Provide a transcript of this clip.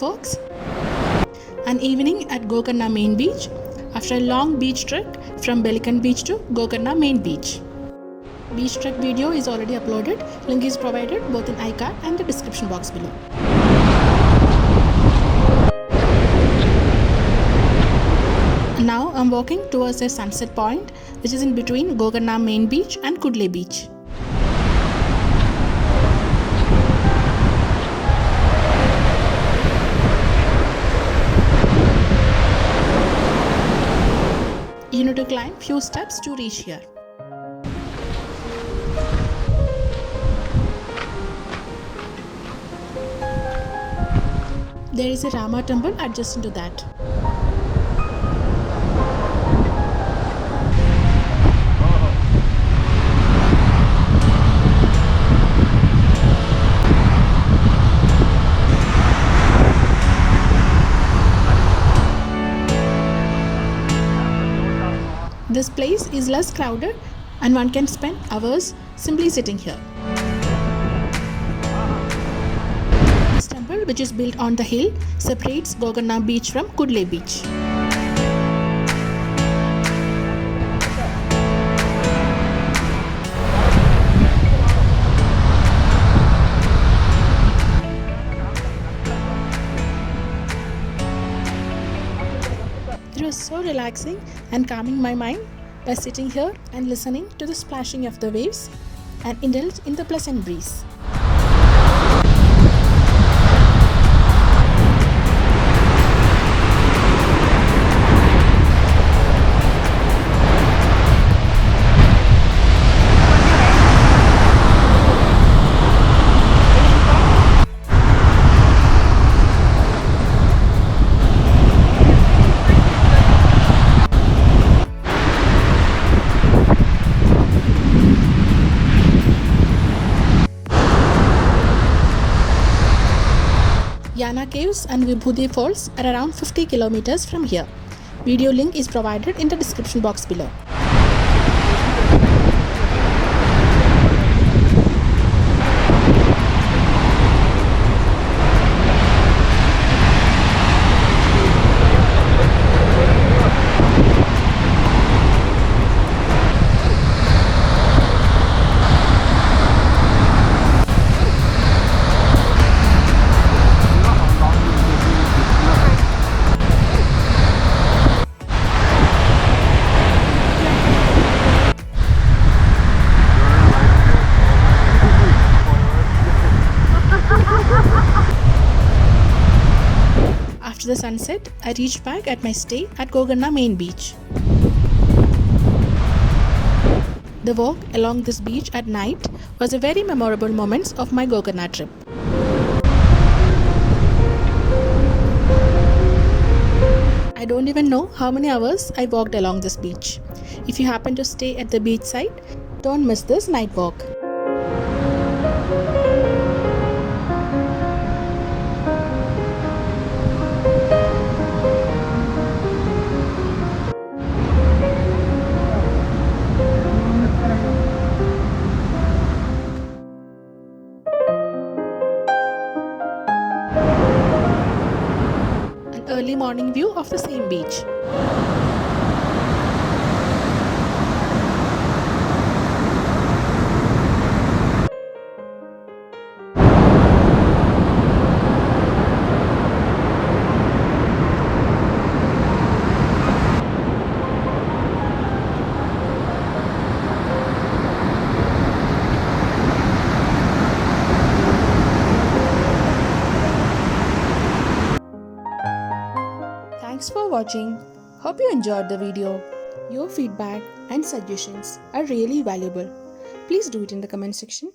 folks. An evening at Gokarnamainbeach after a long beach trek from Belekanbeach to Gokarnamainbeach. Beach trek video is already uploaded. Link is provided both in iCard and the description box below. Now I'm walking towards a sunset point which is in between Gokarnamainbeach and Kudlebeach. You need to climb few steps to reach here. There is a Rama temple adjacent to that. This place is less crowded and one can spend hours simply sitting here. This temple, which is built on the hill, separates Gokarna beach from Kudle beach. It was so relaxing and calming my mind by sitting here and listening to the splashing of the waves and indulge in the pleasant breeze. Yana Caves and Vibuti Falls are around 50 kilometers from here. Video link is provided in the description box below. After the sunset, I reached back at my stay at Gokarnamainbeach. The walk along this beach at night was a very memorable moment of my Gokarna trip. I don't even know how many hours I walked along this beach. If you happen to stay at the beach side, don't miss this night walk. Early morning view of the same beach. Thanks for watching. Hope you enjoyed the video. Your feedback and suggestions are really valuable. Please do it in the comment section.